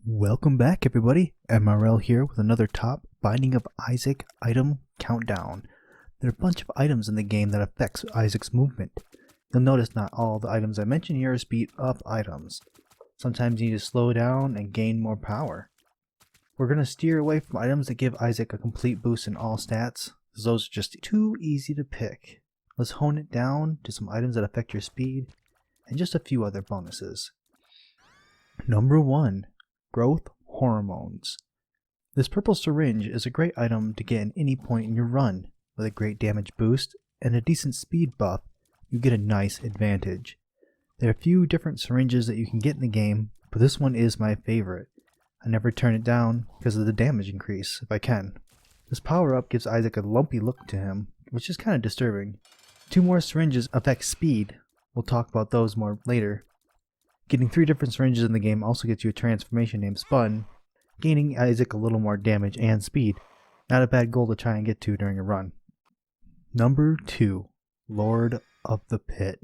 Welcome back everybody, MRL here with another top Binding of Isaac item countdown. There are a bunch of items in the game that affects Isaac's movement. You'll notice not all the items I mention here are speed up items. Sometimes you need to slow down and gain more power. We're going to steer away from items that give Isaac a complete boost in all stats, as those are just too easy to pick. Let's hone it down to some items that affect your speed, and just a few other bonuses. Number 1. Growth Hormones. This purple syringe is a great item to get at any point in your run. With a great damage boost and a decent speed buff, you get a nice advantage. There are a few different syringes that you can get in the game, but this one is my favorite. I never turn it down because of the damage increase if I can. This power up gives Isaac a lumpy look to him, which is kind of disturbing. 2 more syringes affect speed. We'll talk about those more later. Getting 3 different syringes in the game also gets you a transformation named Spun, gaining Isaac a little more damage and speed. Not a bad goal to try and get to during a run. Number 2. Lord of the Pit.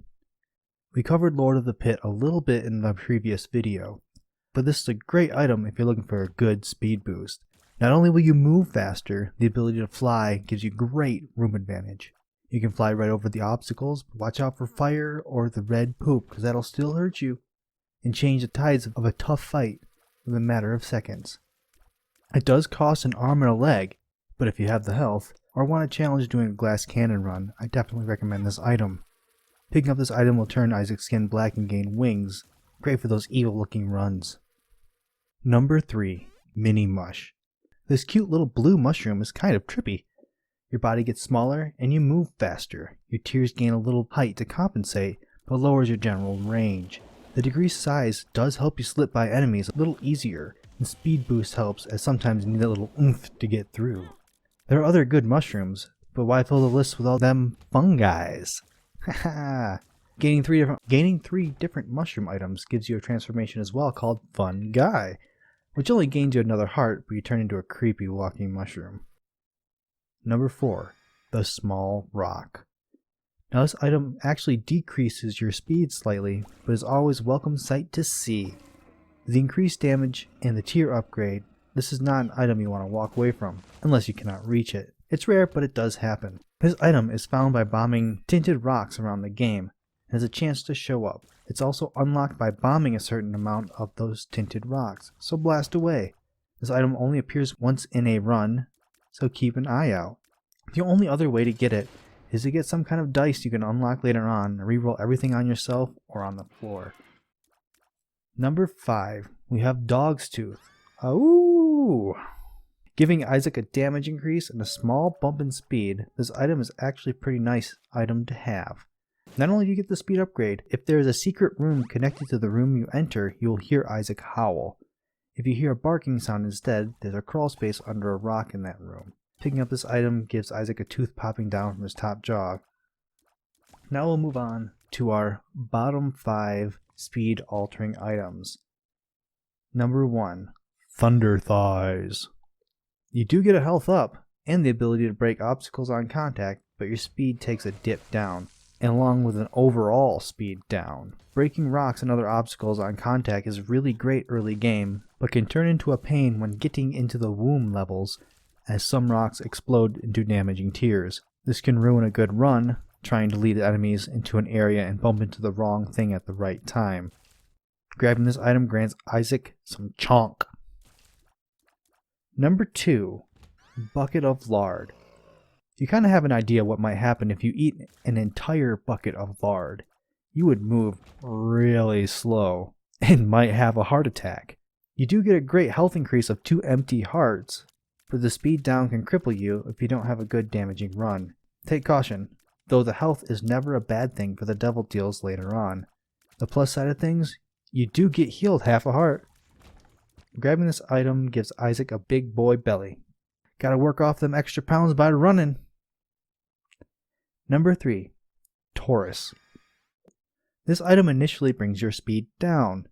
We covered Lord of the Pit a little bit in the previous video, but this is a great item if you're looking for a good speed boost. Not only will you move faster, the ability to fly gives you great room advantage. You can fly right over the obstacles, but watch out for fire or the red poop because that'll still hurt you, and change the tides of a tough fight in a matter of seconds. It does cost an arm and a leg, but if you have the health, or want a challenge doing a glass cannon run, I definitely recommend this item. Picking up this item will turn Isaac's skin black and gain wings, great for those evil looking runs. Number 3. Mini Mush. This cute little blue mushroom is kind of trippy. Your body gets smaller and you move faster. Your tears gain a little height to compensate, but lowers your general range. The decreased size does help you slip by enemies a little easier, and speed boost helps as sometimes you need a little oomph to get through. There are other good mushrooms, but why fill the list with all them fungis? Haha! Gaining 3 different mushroom items gives you a transformation as well called Fun Guy, which only gains you another heart, but you turn into a creepy walking mushroom. Number 4. The Small Rock. Now this item actually decreases your speed slightly, but is always a welcome sight to see. With the increased damage and the tier upgrade, this is not an item you want to walk away from, unless you cannot reach it. It's rare, but it does happen. This item is found by bombing tinted rocks around the game, and has a chance to show up. It's also unlocked by bombing a certain amount of those tinted rocks, so blast away. This item only appears once in a run, so keep an eye out. The only other way to get it is to get some kind of dice you can unlock later on and reroll everything on yourself or on the floor. Number 5. We have Dog's Tooth. Ooh! Giving Isaac a damage increase and a small bump in speed, this item is actually a pretty nice item to have. Not only do you get the speed upgrade, if there is a secret room connected to the room you enter, you will hear Isaac howl. If you hear a barking sound instead, there's a crawl space under a rock in that room. Picking up this item gives Isaac a tooth popping down from his top jaw. Now we'll move on to our bottom 5 speed altering items. Number 1. Thunder Thighs. You do get a health up and the ability to break obstacles on contact, but your speed takes a dip down, and along with an overall speed down. Breaking rocks and other obstacles on contact is really great early game, but can turn into a pain when getting into the womb levels, as some rocks explode into damaging tears. This can ruin a good run, trying to lead enemies into an area and bump into the wrong thing at the right time. Grabbing this item grants Isaac some chonk. Number 2. Bucket of Lard. You kind of have an idea what might happen if you eat an entire bucket of lard. You would move really slow and might have a heart attack. You do get a great health increase of 2 empty hearts, but the speed down can cripple you if you don't have a good damaging run. Take caution, though the health is never a bad thing for the devil deals later on. The plus side of things, you do get healed half a heart. Grabbing this item gives Isaac a big boy belly. Gotta work off them extra pounds by running. Number 3. Taurus. This item initially brings your speed down.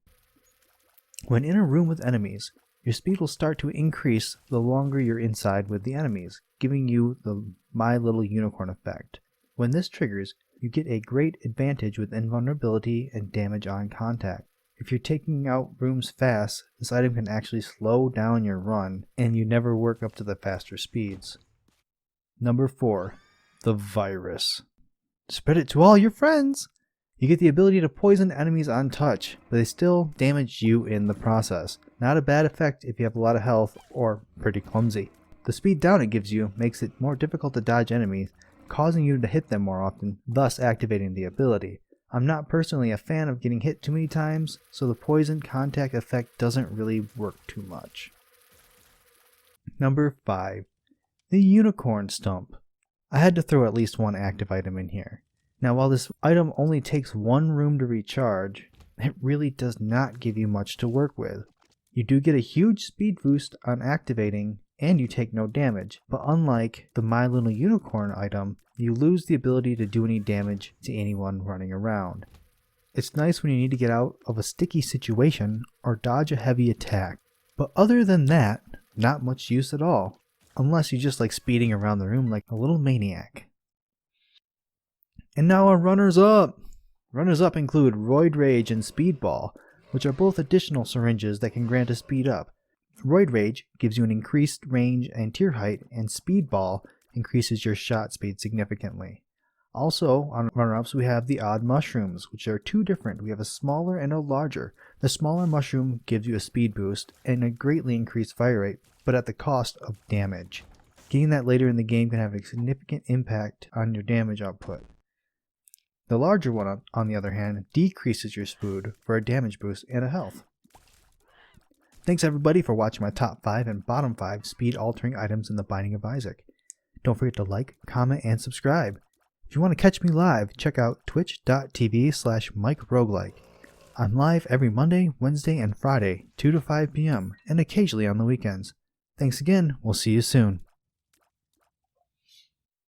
When in a room with enemies, your speed will start to increase the longer you're inside with the enemies, giving you the My Little Unicorn effect. When this triggers, you get a great advantage with invulnerability and damage on contact. If you're taking out rooms fast, this item can actually slow down your run, and you never work up to the faster speeds. Number 4. The Virus. Spread it to all your friends! You get the ability to poison enemies on touch, but they still damage you in the process. Not a bad effect if you have a lot of health or pretty clumsy. The speed down it gives you makes it more difficult to dodge enemies, causing you to hit them more often, thus activating the ability. I'm not personally a fan of getting hit too many times, so the poison contact effect doesn't really work too much. Number 5. The Unicorn Stump. I had to throw at least one active item in here. Now while this item only takes one room to recharge, it really does not give you much to work with. You do get a huge speed boost on activating, and you take no damage, but unlike the My Little Unicorn item, you lose the ability to do any damage to anyone running around. It's nice when you need to get out of a sticky situation or dodge a heavy attack, but other than that, not much use at all, unless you just like speeding around the room like a little maniac. And now our runners-up! Runners-up include Roid Rage and Speedball, which are both additional syringes that can grant a speed up. Roid Rage gives you an increased range and tier height, and Speedball increases your shot speed significantly. Also, on runner-ups we have the Odd Mushrooms, which are two different. We have a smaller and a larger. The smaller mushroom gives you a speed boost and a greatly increased fire rate, but at the cost of damage. Getting that later in the game can have a significant impact on your damage output. The larger one, on the other hand, decreases your speed for a damage boost and a health. Thanks everybody for watching my top 5 and bottom 5 speed altering items in the Binding of Isaac. Don't forget to like, comment, and subscribe. If you want to catch me live, check out twitch.tv/MikeRoguelike. I'm live every Monday, Wednesday, and Friday, 2 to 5 p.m., and occasionally on the weekends. Thanks again, we'll see you soon.